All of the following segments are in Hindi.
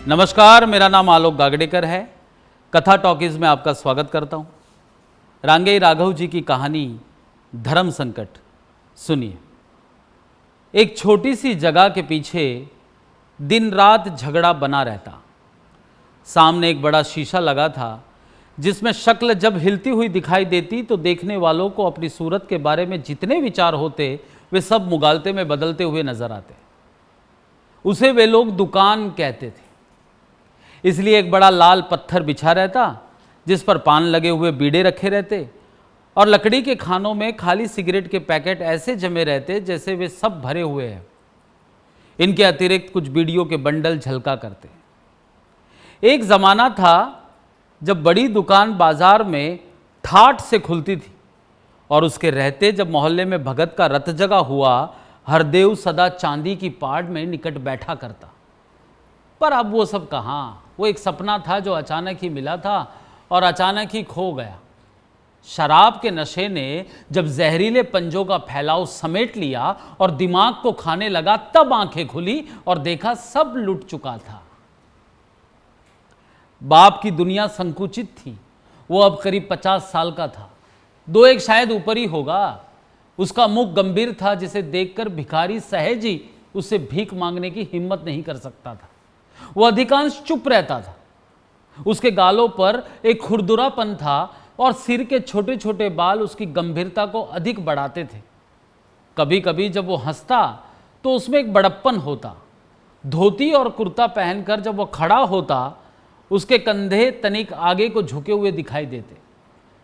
नमस्कार, मेरा नाम आलोक गागड़ेकर है। कथा टॉकीज में आपका स्वागत करता हूँ। रांगेय राघव जी की कहानी धर्म संकट सुनिए। एक छोटी सी जगह के पीछे दिन रात झगड़ा बना रहता। सामने एक बड़ा शीशा लगा था जिसमें शक्ल जब हिलती हुई दिखाई देती तो देखने वालों को अपनी सूरत के बारे में जितने विचार होते वे सब मुगालते में बदलते हुए नजर आते। उसे वे लोग दुकान कहते थे। इसलिए एक बड़ा लाल पत्थर बिछा रहता जिस पर पान लगे हुए बीड़े रखे रहते और लकड़ी के खानों में खाली सिगरेट के पैकेट ऐसे जमे रहते जैसे वे सब भरे हुए हैं। इनके अतिरिक्त कुछ बीड़ियों के बंडल झलका करते। एक ज़माना था जब बड़ी दुकान बाजार में ठाठ से खुलती थी और उसके रहते जब मोहल्ले में भगत का रत जगा हुआ हरदेव सदा चांदी की पाड़ में निकट बैठा करता। पर अब वो सब कहाँ। वो एक सपना था जो अचानक ही मिला था और अचानक ही खो गया। शराब के नशे ने जब जहरीले पंजों का फैलाव समेट लिया और दिमाग को खाने लगा, तब आंखें खुली और देखा सब लुट चुका था। बाप की दुनिया संकुचित थी। वो अब करीब 50 साल का था। 2-1 शायद ऊपर ही होगा। उसका मुख गंभीर था जिसे देखकर भिखारी सहज ही उससे भीख मांगने की हिम्मत नहीं कर सकता था। वो अधिकांश चुप रहता था। उसके गालों पर एक खुरदुरापन था और सिर के छोटे छोटे बाल उसकी गंभीरता को अधिक बढ़ाते थे। कभी कभी जब वो हंसता तो उसमें एक बड़प्पन होता। धोती और कुर्ता पहनकर जब वो खड़ा होता उसके कंधे तनिक आगे को झुके हुए दिखाई देते।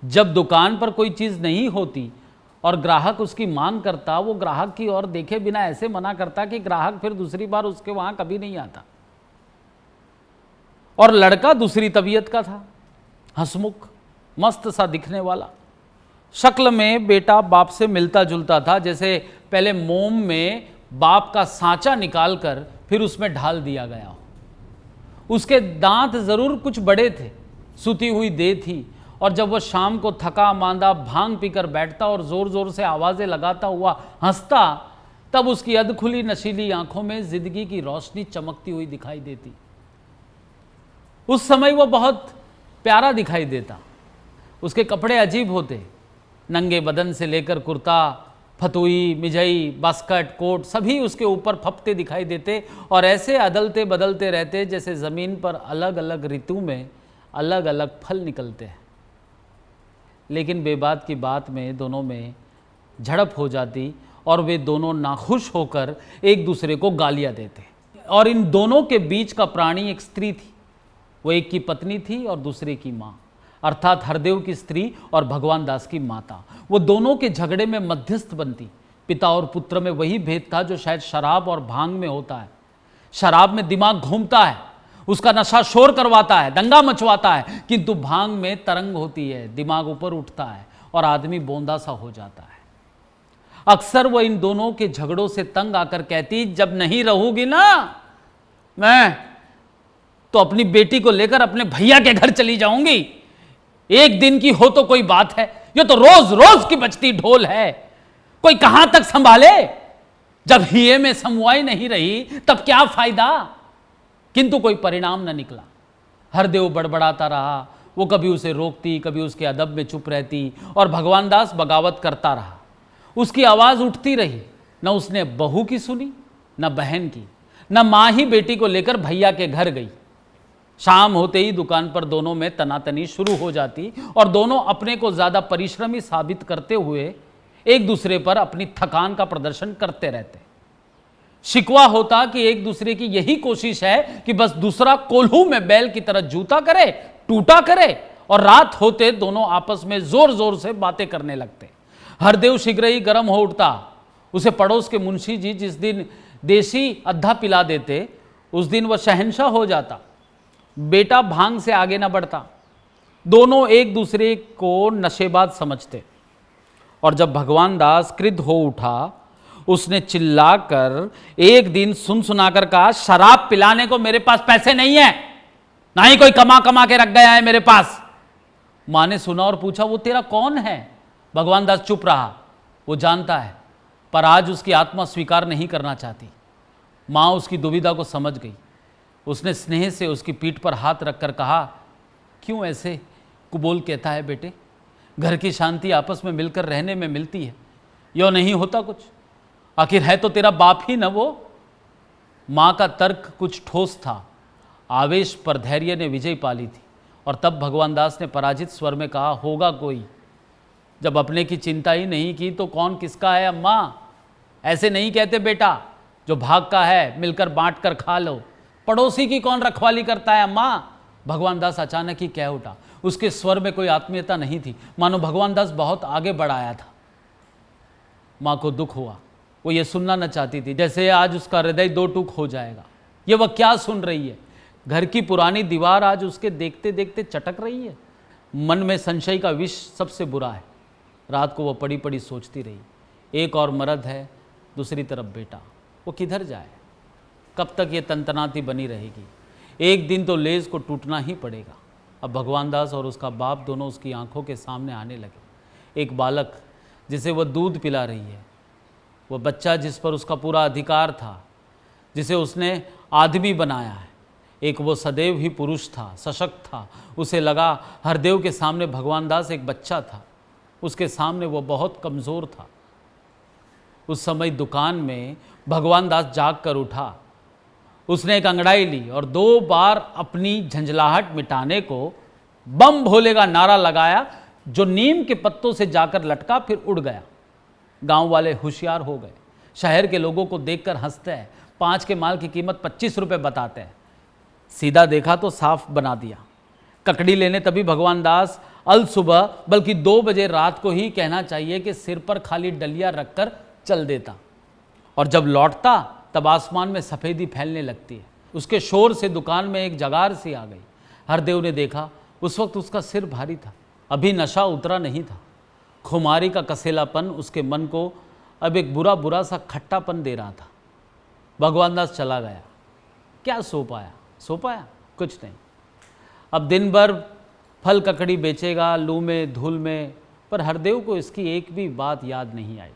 जब दुकान पर कोई चीज़ नहीं होती और ग्राहक उसकी मांग करता, वो ग्राहक की ओर देखे बिना ऐसे मना करता कि ग्राहक फिर दूसरी बार उसके वहाँ कभी नहीं आता। और लड़का दूसरी तबीयत का था, हंसमुख, मस्त सा दिखने वाला। शक्ल में बेटा बाप से मिलता जुलता था, जैसे पहले मोम में बाप का सांचा निकालकर फिर उसमें ढाल दिया गया हो। उसके दांत जरूर कुछ बड़े थे, सूती हुई देह थी और जब वह शाम को थका मांदा भांग पीकर बैठता और जोर जोर से आवाजें लगाता हुआ हंसता, तब उसकी अधखुली नशीली आंखों में जिंदगी की रोशनी चमकती हुई दिखाई देती। उस समय वो बहुत प्यारा दिखाई देता। उसके कपड़े अजीब होते। नंगे बदन से लेकर कुर्ता, फतुई, मिजई, बास्कट, कोट सभी उसके ऊपर फपते दिखाई देते और ऐसे अदलते बदलते रहते जैसे ज़मीन पर अलग अलग ऋतु में अलग अलग फल निकलते हैं। लेकिन बेबात की बात में दोनों में झड़प हो जाती और वे दोनों नाखुश होकर एक दूसरे को गालियाँ देते। और इन दोनों के बीच का प्राणी एक स्त्री थी। वो एक की पत्नी थी और दूसरे की माँ, अर्थात हरदेव की स्त्री और भगवान दास की माता। वो दोनों के झगड़े में मध्यस्थ बनती। पिता और पुत्र में वही भेद था जो शायद शराब और भांग में होता है। शराब में दिमाग घूमता है, उसका नशा शोर करवाता है, दंगा मचवाता है, किंतु भांग में तरंग होती है, दिमाग ऊपर उठता है और आदमी बोंदा सा हो जाता है। अक्सर वो इन दोनों के झगड़ों से तंग आकर कहती, जब नहीं रहूंगी ना मैं तो अपनी बेटी को लेकर अपने भैया के घर चली जाऊंगी। एक दिन की हो तो कोई बात है, ये तो रोज रोज की बजती ढोल है, कोई कहां तक संभाले। जब हिये में समवाई नहीं रही तब क्या फायदा। किंतु कोई परिणाम न निकला। हरदेव बड़बड़ाता रहा। वो कभी उसे रोकती, कभी उसके अदब में चुप रहती और भगवान दास बगावत करता रहा। उसकी आवाज उठती रही। न उसने बहू की सुनी, न बहन की, न मां ही बेटी को लेकर भैया के घर गई। शाम होते ही दुकान पर दोनों में तनातनी शुरू हो जाती और दोनों अपने को ज्यादा परिश्रमी साबित करते हुए एक दूसरे पर अपनी थकान का प्रदर्शन करते रहते। शिकवा होता कि एक दूसरे की यही कोशिश है कि बस दूसरा कोल्हू में बैल की तरह जूता करे, टूटा करे। और रात होते दोनों आपस में जोर जोर से बातें करने लगते। हरदेव शीघ्र ही गर्म हो उठता। उसे पड़ोस के मुंशी जी जिस दिन देसी अद्धा पिला देते, उस दिन वह शहंशाह हो जाता। बेटा भांग से आगे न बढ़ता। दोनों एक दूसरे को नशेबाज समझते। और जब भगवान दास क्रुद्ध हो उठा, उसने चिल्लाकर एक दिन सुन सुनाकर कहा, शराब पिलाने को मेरे पास पैसे नहीं है, ना ही कोई कमा कमा के रख गया है मेरे पास। मां ने सुना और पूछा, वो तेरा कौन है? भगवान दास चुप रहा। वो जानता है, पर आज उसकी आत्मा स्वीकार नहीं करना चाहती। मां उसकी दुविधा को समझ गई। उसने स्नेह से उसकी पीठ पर हाथ रखकर कहा, क्यों ऐसे कुबोल कहता है बेटे? घर की शांति आपस में मिलकर रहने में मिलती है, यो नहीं होता कुछ। आखिर है तो तेरा बाप ही न वो। माँ का तर्क कुछ ठोस था, आवेश पर धैर्य ने विजय पा ली थी। और तब भगवान दास ने पराजित स्वर में कहा, होगा कोई। जब अपने की चिंता ही नहीं की तो कौन किसका है अम्मा? ऐसे नहीं कहते बेटा, जो भाग का है मिलकर बांट कर खा लो। पड़ोसी की कौन रखवाली करता है अम्मा? भगवान दास अचानक ही कह उठा। उसके स्वर में कोई आत्मीयता नहीं थी, मानो भगवान दास बहुत आगे बढ़ आया था। माँ को दुख हुआ, वो ये सुनना न चाहती थी, जैसे आज उसका हृदय दो टुक हो जाएगा। ये वह क्या सुन रही है? घर की पुरानी दीवार आज उसके देखते देखते चटक रही है। मन में संशय का विष सबसे बुरा है। रात को वह पड़ी पड़ी सोचती रही, एक और मर्द है, दूसरी तरफ बेटा, वो किधर जाए? कब तक ये तनतनाती बनी रहेगी? एक दिन तो लेज को टूटना ही पड़ेगा। अब भगवान दास और उसका बाप दोनों उसकी आंखों के सामने आने लगे। एक बालक जिसे वह दूध पिला रही है, वह बच्चा जिस पर उसका पूरा अधिकार था, जिसे उसने आदमी बनाया है। एक वो सदैव ही पुरुष था, सशक्त था। उसे लगा हरदेव के सामने भगवान दास एक बच्चा था, उसके सामने वो बहुत कमज़ोर था। उस समय दुकान में भगवान दास जाग कर उठा। उसने एक अंगड़ाई ली और 2 बार अपनी झंझलाहट मिटाने को बम भोले का नारा लगाया, जो नीम के पत्तों से जाकर लटका, फिर उड़ गया। गांव वाले होशियार हो गए। शहर के लोगों को देखकर हंसते हैं। 5 के माल की कीमत 25 रुपये बताते हैं। सीधा देखा तो साफ बना दिया। ककड़ी लेने तभी भगवान दास अल सुबह, बल्कि 2 बजे रात को ही कहना चाहिए कि सिर पर खाली डलिया रखकर चल देता, और जब लौटता तब आसमान में सफ़ेदी फैलने लगती है। उसके शोर से दुकान में एक जगार सी आ गई। हरदेव ने देखा, उस वक्त उसका सिर भारी था, अभी नशा उतरा नहीं था। खुमारी का कसेलापन उसके मन को अब एक बुरा बुरा सा खट्टापन दे रहा था। भगवान दास चला गया। क्या सो पाया? कुछ नहीं। अब दिन भर फल ककड़ी बेचेगा, लू में धूल में, पर हरदेव को इसकी एक भी बात याद नहीं आई।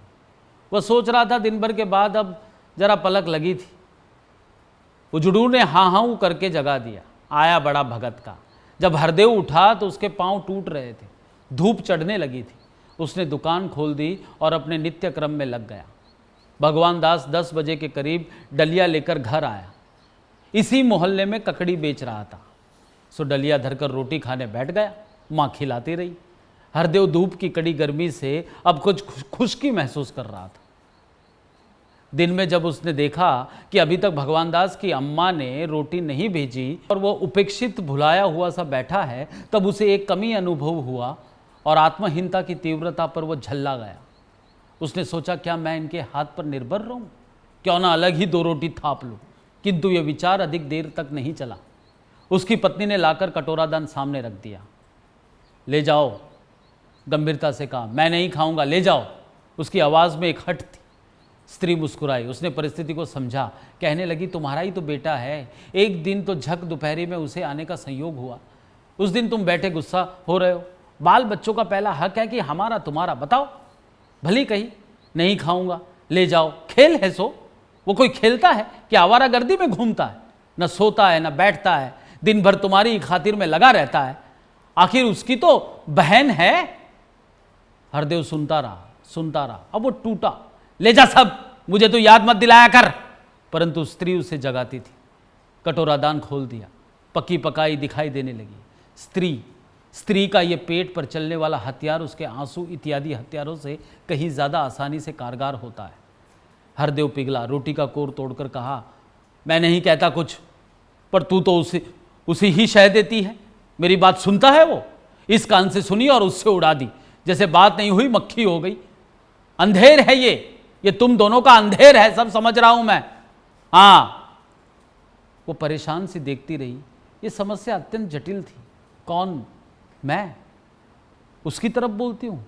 वह सोच रहा था, दिन भर के बाद अब जरा पलक लगी थी। उजड़ू ने हाँ हाँ करके जगा दिया। आया बड़ा भगत का। जब हरदेव उठा तो उसके पांव टूट रहे थे, धूप चढ़ने लगी थी। उसने दुकान खोल दी और अपने नित्य क्रम में लग गया। भगवान दास 10 बजे के करीब डलिया लेकर घर आया। इसी मोहल्ले में ककड़ी बेच रहा था, सो डलिया धरकर रोटी खाने बैठ गया। माँ खिलाती रही। हरदेव धूप की कड़ी गर्मी से अब कुछ खुश्की महसूस कर रहा था। दिन में जब उसने देखा कि अभी तक भगवान दास की अम्मा ने रोटी नहीं भेजी और वो उपेक्षित भुलाया हुआ सा बैठा है, तब उसे एक कमी अनुभव हुआ और आत्महीनता की तीव्रता पर वो झल्ला गया। उसने सोचा, क्या मैं इनके हाथ पर निर्भर रहूं? क्यों ना अलग ही 2 रोटी थाप लूं? किंतु ये विचार अधिक देर तक नहीं चला। उसकी पत्नी ने लाकर कटोरा दान सामने रख दिया। ले जाओ, गंभीरता से कहा। मैं नहीं खाऊंगा, ले जाओ। उसकी आवाज़ में एक हट थी। स्त्री मुस्कुराई। उसने परिस्थिति को समझा। कहने लगी, तुम्हारा ही तो बेटा है। एक दिन तो झक दोपहरी में उसे आने का संयोग हुआ। उस दिन तुम बैठे गुस्सा हो रहे हो। बाल बच्चों का पहला हक है कि हमारा तुम्हारा। बताओ। भली कही, नहीं खाऊंगा, ले जाओ। खेल है सो। वो कोई खेलता है कि आवारागर्दी में घूमता है? न सोता है न बैठता है, दिन भर तुम्हारी खातिर में लगा रहता है। आखिर उसकी तो बहन है। हरदेव सुनता रहा। अब वो टूटा। ले जा सब, मुझे तो याद मत दिलाया कर। परंतु स्त्री उसे जगाती थी। कटोरा दान खोल दिया। पकी पकाई दिखाई देने लगी। स्त्री का ये पेट पर चलने वाला हथियार उसके आंसू इत्यादि हथियारों से कहीं ज़्यादा आसानी से कारगर होता है। हरदेव पिघला। रोटी का कोर तोड़कर कहा, मैं नहीं कहता कुछ, पर तू तो उसी ही शह देती है। मेरी बात सुनता है वो? इस कान से सुनी और उससे उड़ा दी, जैसे बात नहीं हुई, मक्खी हो गई। अंधेर है ये तुम दोनों का अंधेर है, सब समझ रहा हूं मैं। हाँ। वो परेशान सी देखती रही। ये समस्या अत्यंत जटिल थी। कौन? मैं उसकी तरफ बोलती हूं।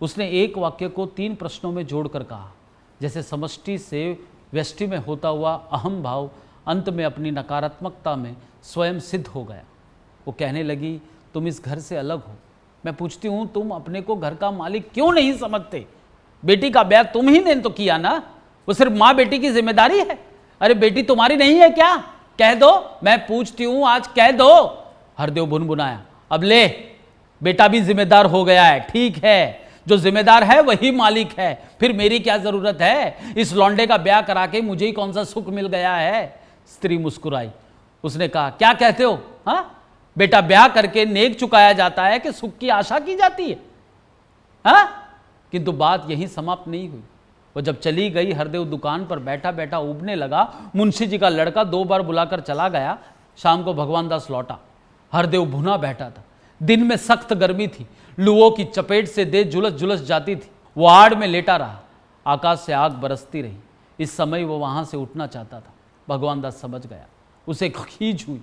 उसने एक वाक्य को 3 प्रश्नों में जोड़कर कहा, जैसे समष्टि से व्यष्टि में होता हुआ अहम भाव अंत में अपनी नकारात्मकता में स्वयं सिद्ध हो गया। वो कहने लगी, तुम इस घर से अलग हो। मैं पूछती हूँ, तुम अपने को घर का मालिक क्यों नहीं समझते? बेटी का ब्याह तुम ही ने तो किया ना। वो सिर्फ माँ बेटी की जिम्मेदारी है। अरे बेटी तुम्हारी नहीं है क्या? कह दो, मैं पूछती हूं आज, कह दो। हरदेव भुनभुनाया, अब ले, बेटा भी जिम्मेदार हो गया है। ठीक है, जो जिम्मेदार है वही मालिक है, फिर मेरी क्या जरूरत है? इस लौंडे का ब्याह करा के मुझे ही कौन सा सुख मिल गया है? स्त्री मुस्कुराई। उसने कहा, क्या कहते हो? हाँ, बेटा ब्याह करके नेक चुकाया जाता है कि सुख की आशा की जाती है? हाँ? किंतु बात यहीं समाप्त नहीं हुई। वो जब चली गई, हरदेव दुकान पर बैठा बैठा उबने लगा। मुंशी जी का लड़का 2 बार बुलाकर चला गया। शाम को भगवान दास लौटा। हरदेव भुना बैठा था। दिन में सख्त गर्मी थी, लुओं की चपेट से देह झुलस झुलस जाती थी। वो आड़ में लेटा रहा। आकाश से आग बरसती रही। इस समय वो वहां से उठना चाहता था। भगवान दास समझ गया, उसे खींच हुई।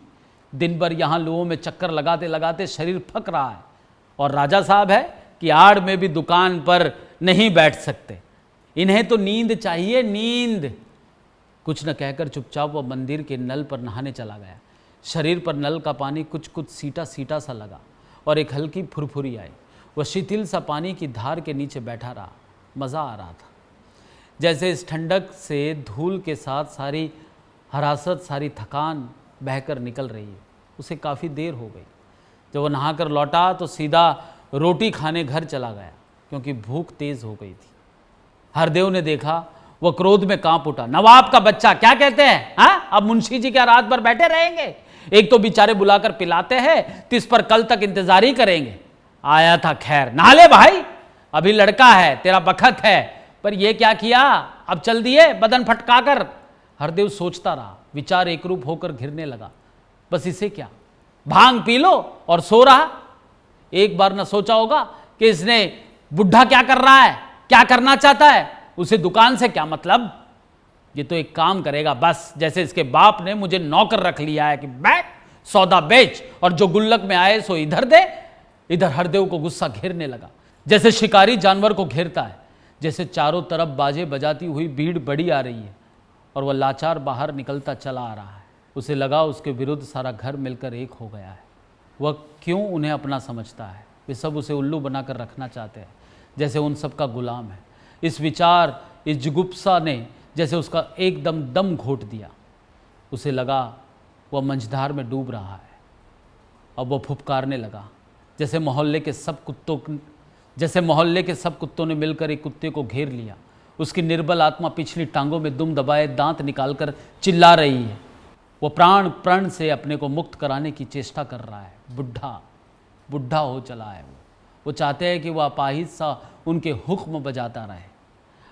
दिन भर यहां लुओं में चक्कर लगाते लगाते शरीर फक रहा है, और राजा साहब है कि आड़ में भी दुकान पर नहीं बैठ सकते। इन्हें तो नींद चाहिए, नींद। कुछ न कहकर चुपचाप वह मंदिर के नल पर नहाने चला गया। शरीर पर नल का पानी कुछ कुछ सीटा सीटा सा लगा और एक हल्की फुरफुरी आई। वह शिथिल सा पानी की धार के नीचे बैठा रहा। मज़ा आ रहा था, जैसे इस ठंडक से धूल के साथ सारी हरासत, सारी थकान बहकर निकल रही है। उसे काफ़ी देर हो गई। जब वह नहाकर लौटा तो सीधा रोटी खाने घर चला गया, क्योंकि भूख तेज़ हो गई थी। हरदेव ने देखा, वह क्रोध में कांप उठा। नवाब का बच्चा, क्या कहते हैं? हाँ, अब मुंशी जी क्या रात भर बैठे रहेंगे? एक तो बेचारे बुलाकर पिलाते हैं, तिस पर कल तक इंतजार ही करेंगे। आया था, खैर नहा ले भाई, अभी लड़का है, तेरा बखत है। पर ये क्या किया, अब चल दिए बदन फटका कर। हरदेव सोचता रहा। विचार एकरूप होकर घिरने लगा। बस इसे क्या, भांग पी लो और सो रहा। एक बार न सोचा होगा कि इसने बुढ़ा क्या कर रहा है, क्या करना चाहता है, उसे दुकान से क्या मतलब। ये तो एक काम करेगा बस, जैसे इसके बाप ने मुझे नौकर रख लिया है कि बैठ, सौदा बेच, और जो गुल्लक में आए सो इधर दे। इधर हरदेव को गुस्सा घेरने लगा, जैसे शिकारी जानवर को घेरता है। जैसे चारों तरफ बाजे बजाती हुई भीड़ बड़ी आ रही है और वह लाचार बाहर निकलता चला आ रहा है। उसे लगा उसके विरुद्ध सारा घर मिलकर एक हो गया है। वह क्यों उन्हें अपना समझता है? वे सब उसे उल्लू बनाकर रखना चाहते हैं, जैसे उन सब का गुलाम है। इस विचार, इस जुगुप्सा ने जैसे उसका एकदम दम घोट दिया। उसे लगा वह मंझधार में डूब रहा है। अब वह फुफकारने लगा, जैसे मोहल्ले के सब कुत्तों ने मिलकर एक कुत्ते को घेर लिया। उसकी निर्बल आत्मा पिछली टांगों में दुम दबाए दांत निकालकर चिल्ला रही है। वो प्राण प्रण से अपने को मुक्त कराने की चेष्टा कर रहा है। बुढ़ा हो चला है वो चाहते हैं कि वह अपाहिज सा उनके हुक्म बजाता रहे।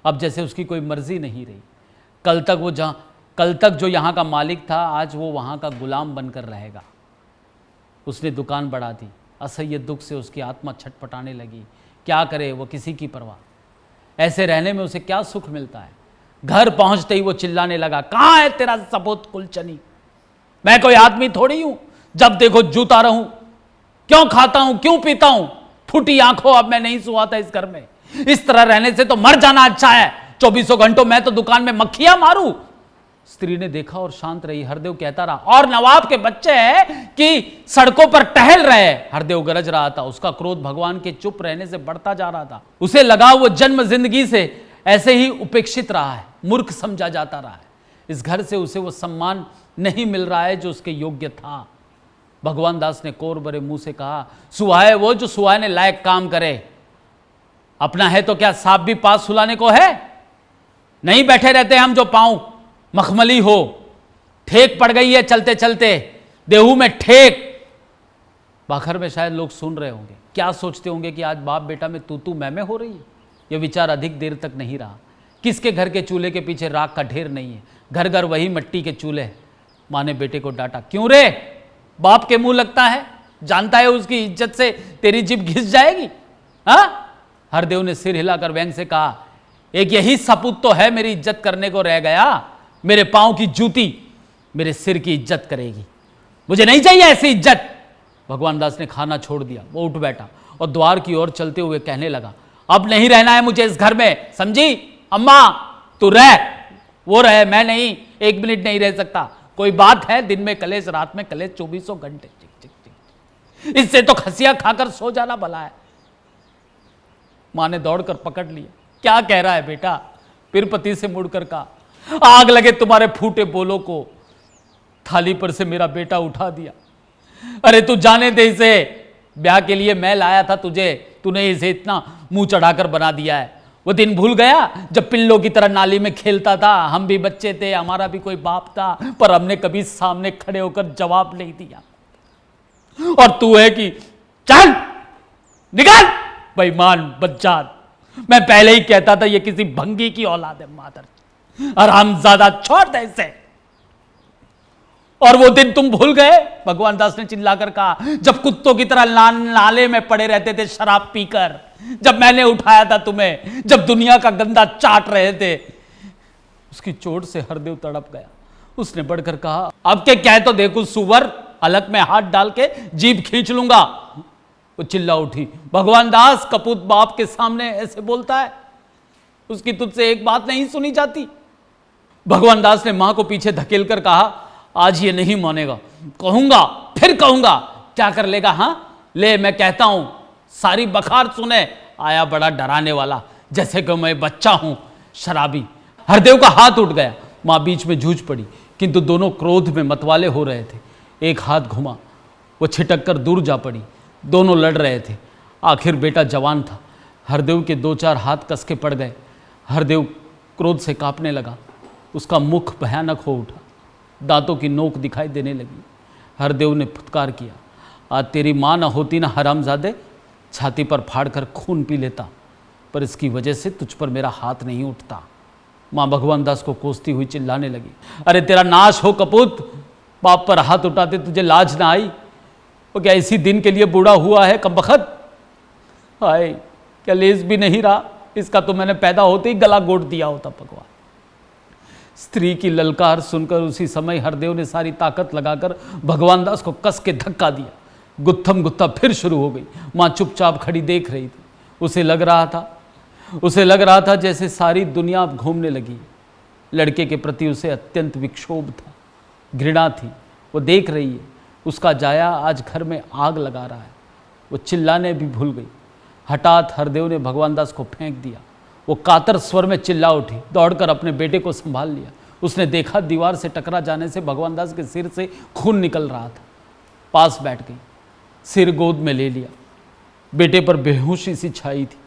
अब जैसे उसकी कोई मर्जी नहीं रही। कल तक जो यहाँ का मालिक था, आज वो वहाँ का गुलाम बनकर रहेगा। उसने दुकान बढ़ा दी। असह्य दुख से उसकी आत्मा छटपटाने लगी। क्या करे वो, किसी की परवाह। ऐसे रहने में उसे क्या सुख मिलता है। घर पहुंचते ही वो चिल्लाने लगा, कहाँ है तेरा सपूत कुलचनी? मैं कोई आदमी थोड़ी हूं, जब देखो जूता रहूं। क्यों खाता हूं, क्यों पीता हूं? फूटी आंखों, अब मैं नहीं सुहा था इस घर में। इस तरह रहने से तो मर जाना अच्छा है। 24 घंटों मैं तो दुकान में मक्खियां मारूं। स्त्री ने देखा और शांत रही। हरदेव कहता रहा, और नवाब के बच्चे हैं कि सड़कों पर टहल रहे। हरदेव गरज रहा था। उसका क्रोध भगवान के चुप रहने से बढ़ता जा रहा था। उसे लगा वो जन्म जिंदगी से ऐसे ही उपेक्षित रहा है, मूर्ख समझा जाता रहा है। इस घर से उसे वो सम्मान नहीं मिल रहा है जो उसके योग्य था। भगवान दास ने कोर भरे मुंह से कहा, सुहाए वो जो सुहाने लायक काम करे। अपना है तो क्या सांप भी पास सुलाने को है? नहीं बैठे रहते हम जो पांव मखमली हो। ठेक पड़ गई है चलते चलते, देहू में ठेक। बाखर में शायद लोग सुन रहे होंगे, क्या सोचते होंगे कि आज बाप बेटा में तू मैं हो रही है। यह विचार अधिक देर तक नहीं रहा। किसके घर के चूल्हे के पीछे राख का ढेर नहीं है, घर घर वही मिट्टी के चूल्हे। माँ ने बेटे को डांटा, क्यों रे, बाप के मुंह लगता है, जानता है उसकी इज्जत से तेरी जीभ घिस जाएगी। हाँ? हरदेव ने सिर हिलाकर व्यंग से कहा, एक यही सपूत तो है मेरी इज्जत करने को रह गया। मेरे पांव की जूती मेरे सिर की इज्जत करेगी, मुझे नहीं चाहिए ऐसी इज्जत। भगवान दास ने खाना छोड़ दिया। वो उठ बैठा और द्वार की ओर चलते हुए कहने लगा, अब नहीं रहना है मुझे इस घर में, समझी? अम्मा तू रह, वो रहे, मैं नहीं, 1 मिनट नहीं रह सकता। कोई बात है, दिन में कलेश, रात में कलेश, 24 घंटे। इससे तो खसिया खाकर सो जाना भला है। मां ने दौड़कर पकड़ लिया। क्या कह रहा है बेटा? फिर पति से मुड़कर कहा, आग लगे तुम्हारे फूटे बोलों को। थाली पर से मेरा बेटा उठा दिया। अरे तू जाने दे इसे, ब्याह के लिए मैं लाया था तुझे, तूने इसे इतना मुंह चढ़ाकर बना दिया है। वो दिन भूल गया जब पिल्लों की तरह नाली में खेलता था, हम भी बच्चे थे, हमारा भी कोई बाप था, पर हमने कभी सामने खड़े होकर जवाब नहीं दिया। और तू है कि चल निकाल, बेईमान बच्चा। मैं पहले ही कहता था ये किसी भंगी की औलाद है, मादर हरामजादा, छोड़ दे इसे। और वो दिन तुम भूल गए, भगवान दास ने चिल्लाकर कहा, जब कुत्तों की तरह नाले में पड़े रहते थे शराब पीकर, जब मैंने उठाया था तुम्हें, जब दुनिया का गंदा चाट रहे थे। उसकी चोट से हरदेव तड़प गया। उसने बढ़कर कहा, अब के कह तो देखो सुवर, अलग में हाथ डाल के जीभ खींच लूंगा। वो चिल्ला उठी, भगवान दास कपूत बाप के सामने ऐसे बोलता है? उसकी तुझसे एक बात नहीं सुनी जाती? भगवान दास ने मां को पीछे धकेल कर कहा, आज ये नहीं मानेगा, कहूंगा फिर कहूंगा, क्या कर लेगा? हां ले, मैं कहता हूं, सारी बखार सुने। आया बड़ा डराने वाला, जैसे कि मैं बच्चा हूं, शराबी। हरदेव का हाथ उठ गया। मां बीच में जूझ पड़ी, किंतु दोनों क्रोध में मतवाले हो रहे थे। एक हाथ घुमा, वो छिटक कर दूर जा पड़ी। दोनों लड़ रहे थे। आखिर बेटा जवान था। हरदेव के 2-4 हाथ कसके पड़ गए। हरदेव क्रोध से कांपने लगा। उसका मुख भयानक हो उठा, दांतों की नोक दिखाई देने लगी। हरदेव ने फुटकार किया, आज तेरी माँ न होती ना हरामजादे, छाती पर फाड़ कर खून पी लेता, पर इसकी वजह से तुझ पर मेरा हाथ नहीं उठता। माँ भगवान दास को कोसती हुई चिल्लाने लगी, अरे तेरा नाश हो कपूत, बाप पर हाथ उठाते तुझे लाज ना आई? वो क्या इसी दिन के लिए बूढ़ा हुआ है कमबख्त? हाय, क्या लेस भी नहीं रहा इसका, तो मैंने पैदा होते ही गला घोट दिया होता। भगवान, स्त्री की ललकार सुनकर उसी समय हरदेव ने सारी ताकत लगाकर भगवान दास को कस के धक्का दिया। गुत्थम गुत्था फिर शुरू हो गई। मां चुपचाप खड़ी देख रही थी। उसे लग रहा था जैसे सारी दुनिया अब घूमने लगी। लड़के के प्रति उसे अत्यंत विक्षोभ था, घृणा थी। वो देख रही है, उसका जाया आज घर में आग लगा रहा है। वो चिल्लाने भी भूल गई। हठात हरदेव ने भगवान दास को फेंक दिया। वो कातर स्वर में चिल्ला उठी, दौड़कर अपने बेटे को संभाल लिया। उसने देखा दीवार से टकरा जाने से भगवान दास के सिर से खून निकल रहा था। पास बैठ गई, सिर गोद में ले लिया। बेटे पर बेहोशी सी छाई थी।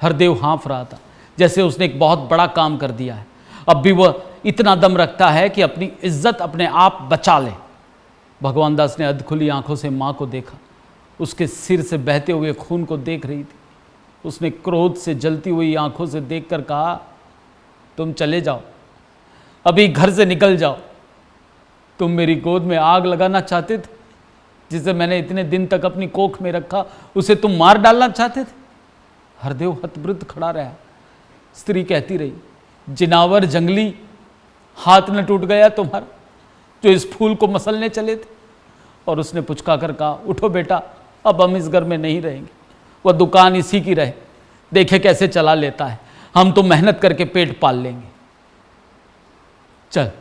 हरदेव हाँफ रहा था, जैसे उसने एक बहुत बड़ा काम कर दिया है। अब भी वह इतना दम रखता है कि अपनी इज्जत अपने आप बचा ले। भगवान दास ने अधखुली आंखों से माँ को देखा। उसके सिर से बहते हुए खून को देख रही थी। उसने क्रोध से जलती हुई आंखों से देखकर कहा, तुम चले जाओ, अभी घर से निकल जाओ। तुम मेरी गोद में आग लगाना चाहते थे, जिसे मैंने इतने दिन तक अपनी कोख में रखा, उसे तुम मार डालना चाहते थे। हरदेव हतप्रभ खड़ा रहा। स्त्री कहती रही, जिनावर जंगली, हाथ न टूट गया तुम्हारा जो इस फूल को मसलने चले थे? और उसने पुचकाकर कहा, उठो बेटा, अब हम इस घर में नहीं रहेंगे। वह दुकान इसी की रहे, देखे कैसे चला लेता है, हम तो मेहनत करके पेट पाल लेंगे। चल।